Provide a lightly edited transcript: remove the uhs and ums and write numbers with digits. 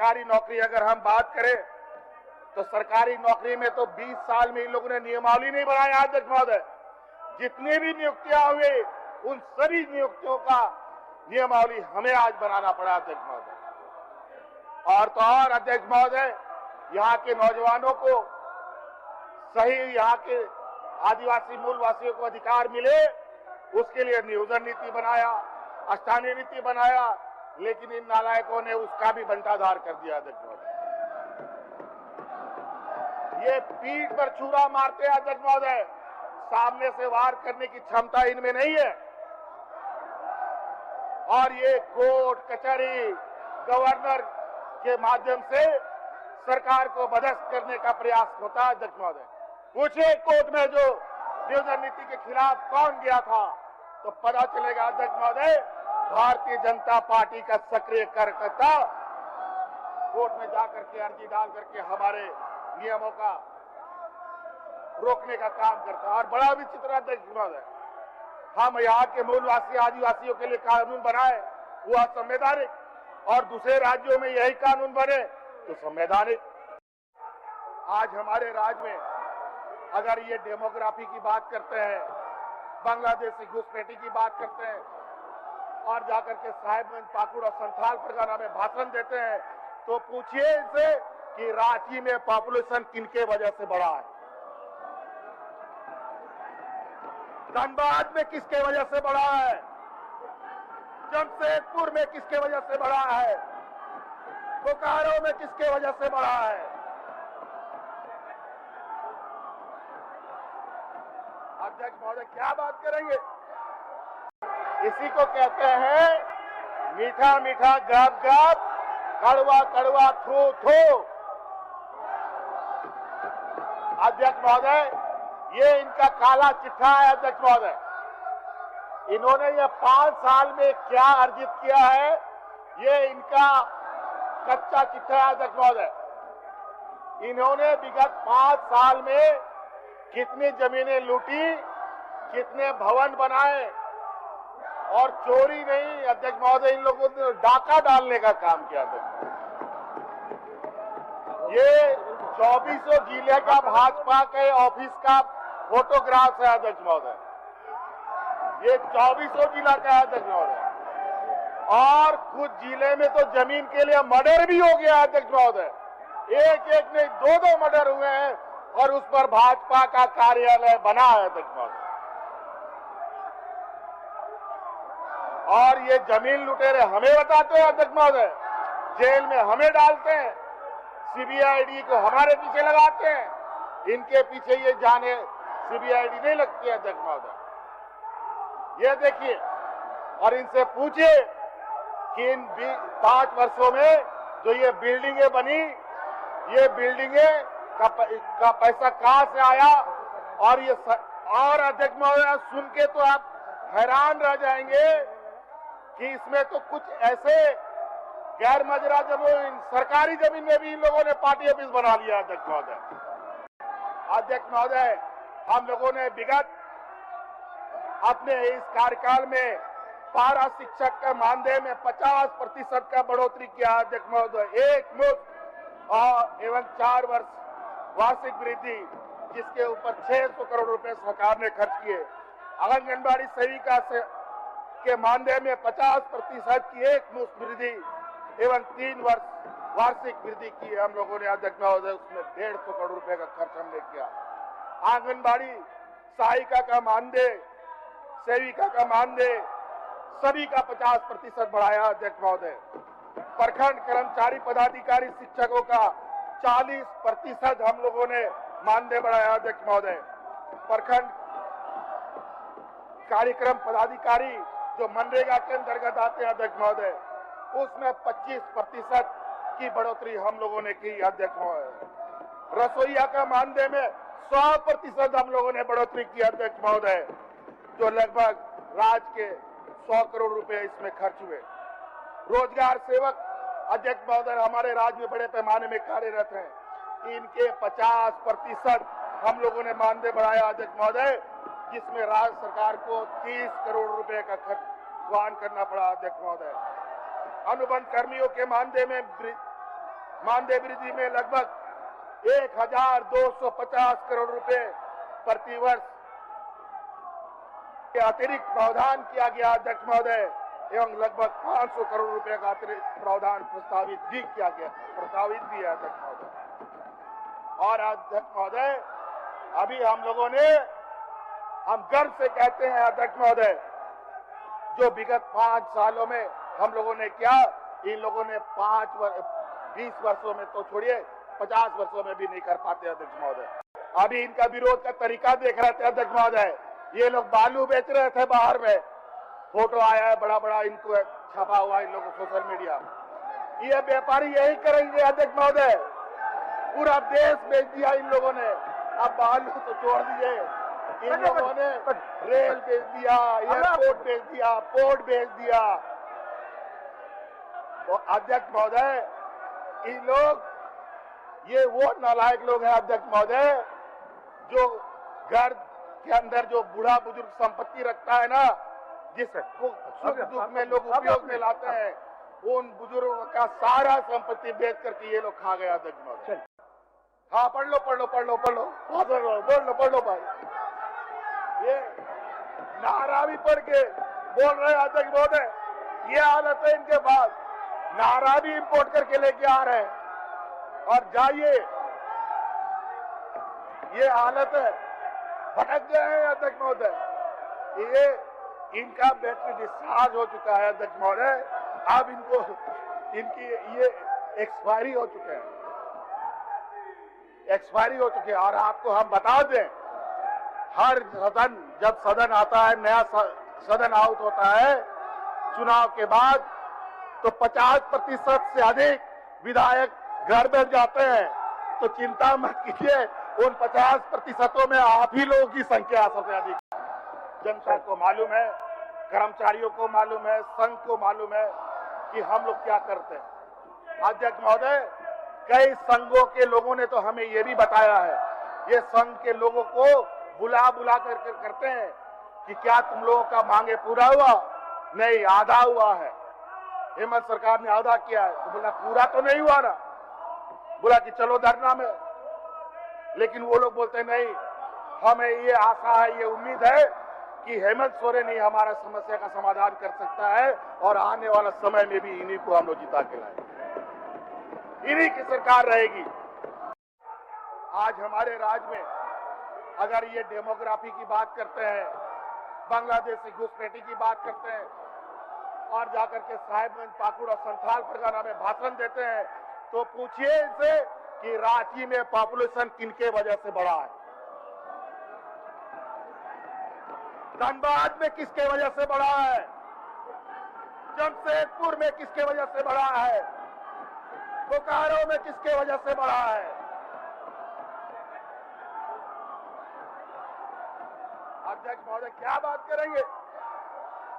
सरकारी नौकरी अगर हम बात करें तो सरकारी नौकरी में तो 20 साल में इन लोगों ने नियमावली नहीं बनाया अध्यक्ष महोदय। जितनी भी नियुक्तियां हुई उन सभी नियुक्तियों का नियमावली हमें आज बनाना पड़ा अध्यक्ष महोदय। और तो और अध्यक्ष महोदय, यहाँ के नौजवानों को सही यहाँ के आदिवासी मूलवासियों को अधिकार मिले उसके लिए नियोजन नीति बनाया, स्थानीय नीति बनाया, लेकिन इन नालायकों ने उसका भी बंटाधार कर दिया अध्यक्ष महोदय। ये पीठ पर छुरा मारते हैं अध्यक्ष महोदय, सामने से वार करने की क्षमता इनमें नहीं है। और ये कोर्ट कचहरी गवर्नर के माध्यम से सरकार को बदस्त करने का प्रयास होता है अध्यक्ष महोदय। पूछे कोर्ट में जो नियोजन नीति के खिलाफ कौन गया था तो पता चलेगा अध्यक्ष महोदय, भारतीय जनता पार्टी का सक्रिय कार्यकर्ता कोर्ट में जाकर के अर्जी डाल करके हमारे नियमों का रोकने का काम करता है। और बड़ा विचित्र अध्यक्ष महोदय, हम यहाँ के मूलवासी आदिवासियों के लिए कानून बनाए वो असंवैधानिक, और दूसरे राज्यों में यही कानून बने तो संवैधानिक। आज हमारे राज्य में अगर ये डेमोग्राफी की बात करते हैं, बांग्लादेश से घुसपैठी की बात करते हैं और जाकर के साहिबगंज, पाकुड़ और संथाल परगना में भाषण देते हैं, तो पूछिए इनसे कि रांची में पॉपुलेशन किनके वजह से बढ़ा है, धनबाद में किसके वजह से बढ़ा है, जमशेदपुर में किसके वजह से बढ़ा है, बोकारो में किसके वजह से बढ़ा है। अध्यक्ष महोदय क्या बात करेंगे? इसी को कहते हैं मीठा मीठा गप गप, कड़वा कड़वा थू थू। अध्यक्ष महोदय, ये इनका काला चिट्ठा है अध्यक्ष महोदय। इन्होंने ये 5 साल में क्या अर्जित किया है, ये इनका कच्चा चिट्ठा है अध्यक्ष महोदय। इन्होंने विगत 5 साल में कितनी जमीनें लूटी, कितने भवन बनाए, और चोरी नहीं अध्यक्ष महोदय, इन लोगों ने डाका डालने का काम किया अध्यक्ष। ये 2400 जिले का भाजपा के ऑफिस का फोटोग्राफ है अध्यक्ष महोदय। ये 2400 जिला का है अध्यक्ष महोदय। और कुछ जिले में तो जमीन के लिए मर्डर भी हो गया अध्यक्ष महोदय। एक एक नहीं 2-2 मर्डर हुए हैं और उस पर भाजपा का कार्यालय बना है अध्यक्ष महोदय। और ये जमीन लुटेरे हमें बताते हैं अध्यक्ष महोदय, जेल में हमें डालते हैं, सीबीआईडी को हमारे पीछे लगाते हैं, इनके पीछे ये जाने सीबीआईडी नहीं लगती है अध्यक्ष महोदय। ये देखिए और इनसे पूछिए कि इन 5 वर्षों में जो ये बिल्डिंगें बनी, ये बिल्डिंगें का पैसा कहां से आया। और अध्यक्ष महोदय सुन के तो आप हैरान रह जाएंगे कि इसमें तो कुछ ऐसे गैर मजरा जमीन, सरकारी जमीन में भी इन लोगों ने पार्टी ऑफिस बना लिया अध्यक्ष महोदय। अध्यक्ष महोदय, हम लोगों ने विगत अपने इस कार्यकाल में पारा शिक्षक का मानदेय में 50% का बढ़ोतरी किया अध्यक्ष महोदय, एक मुश्त और एवं 4 वर्ष वार्षिक वृद्धि, जिसके ऊपर 600 करोड़ रुपए सरकार ने खर्च किए। आंगनबाड़ी सेविका से के मानदेय में 50% की एक मुश्त वृद्धि एवं 3 वर्ष वार्षिक वृद्धि की हम लोगों ने अध्यक्ष महोदय, उसमें 150 करोड़ रुपए का खर्च हमने किया। आंगनबाड़ी सहायिका का मानदेय, सेविका का मानदेय सभी का 50% बढ़ाया अध्यक्ष महोदय। प्रखंड कर्मचारी पदाधिकारी शिक्षकों का 40% हम लोगों ने मानदेय बढ़ाया अध्यक्ष महोदय। प्रखंड कार्यक्रम पदाधिकारी जो मनरेगा के अंतर्गत आते हैं अध्यक्ष महोदय, उसमें 25% की बढ़ोतरी हम लोगों ने की अध्यक्ष महोदय। रसोईया का मानदेय में 100% हम लोगों ने बढ़ोतरी की अध्यक्ष महोदय, जो लगभग राज्य के 100 करोड़ रुपए इसमें खर्च हुए। रोजगार सेवक अध्यक्ष महोदय हमारे राज्य में बड़े पैमाने में कार्यरत हैं, इनके 50% हम लोगों ने मानदेय बढ़ाया अध्यक्ष महोदय, जिसमें राज्य सरकार को 30 करोड़ रुपए का खर्च वहन करना पड़ा अध्यक्ष महोदय। अनुबंध कर्मियों के मानदेय में मानदेय वृद्धि में लगभग 1250 करोड़ रुपए प्रतिवर्ष के अतिरिक्त प्रावधान किया गया अध्यक्ष महोदय, एवं लगभग 500 करोड़ रुपए का अतिरिक्त प्रावधान प्रस्तावित भी है अध्यक्ष महोदय। और अध्यक्ष महोदय, अभी हम गर्व से कहते हैं अध्यक्ष महोदय, जो विगत 5 सालों में हम लोगों ने किया, इन लोगों ने 20 वर्षों में तो छोड़िए 50 वर्षों में भी नहीं कर पाते अध्यक्ष महोदय। अभी इनका विरोध का तरीका देख रहे थे अध्यक्ष महोदय, ये लोग बालू बेच रहे थे बाहर में, फोटो आया है बड़ा बड़ा, इनको छपा हुआ इन लोगों सोशल मीडिया। ये व्यापारी यही करेंगे अध्यक्ष महोदय, पूरा देश बेच दिया इन लोगों ने। अब बालू तो छोड़ दिए, इन लोगों ने रेल बेच दिया, एयरपोर्ट बेच दिया, पोर्ट बेच दिया। तो अध्यक्ष महोदय, इन लोग, ये वो नालायक लोग हैं अध्यक्ष महोदय, जो घर के अंदर जो बूढ़ा बुजुर्ग संपत्ति रखता है ना, जिसको सुख दुख में लोग उपयोग में लाते हैं, उन बुजुर्गों का सारा संपत्ति बेच करके ये लोग खा गया अध्यक्ष महोदय। हाँ, पढ़ लो भाई। ये नारा भी पढ़ के बोल रहे हैं अध्यक्ष महोदय, ये हालत है इनके पास, नारा भी इंपोर्ट करके लेके आ रहे हैं। और जाइए, ये हालत है, भटक गए हैं अध्यक्ष महोदय। ये इनका बैटरी डिस्चार्ज हो चुका है अध्यक्ष महोदय, अब इनकी ये एक्सपायरी हो चुके हैं, और आपको हम बता दें, हर सदन, जब सदन आता है, नया सदन आउट होता है चुनाव के बाद, तो 50% से अधिक विधायक घर बैठ जाते हैं। तो चिंता मत कीजिए, उन 50% में आप ही लोगों की संख्या सबसे अधिक। जनता को मालूम है, कर्मचारियों को मालूम है, संघ को मालूम है कि हम लोग क्या करते हैं। अध्यक्ष महोदय, कई संघों के लोगों ने तो हमें ये भी बताया है, ये संघ के लोगों को बुला कर करते हैं कि क्या तुम लोगों का मांगे पूरा हुआ? नहीं, आधा हुआ है। हेमंत सरकार ने आधा किया है, तो बोला पूरा तो नहीं हुआ ना, बोला कि चलो धरना में। लेकिन वो लोग बोलते नहीं, हमें ये आशा है, ये उम्मीद है कि हेमंत सोरेन ही हमारा समस्या का समाधान कर सकता है, और आने वाला समय में भी इन्हीं को हम लोग जिता के लाएंगे, इन्हीं की सरकार रहेगी। आज हमारे राज्य में अगर ये डेमोग्राफी की बात करते हैं, बांग्लादेश से घुसपैठी की बात करते हैं, और जाकर के साहिबगंज, पाकुड़ और संथाल परगना में भाषण देते हैं, तो पूछिए इनसे कि रांची में पॉपुलेशन किनके वजह से बढ़ा है, धनबाद में किसके वजह से बढ़ा है, जमशेदपुर में किसके वजह से बढ़ा है, बोकारो में किसके वजह से बढ़ा है। अध्यक्ष महोदय क्या बात करेंगे?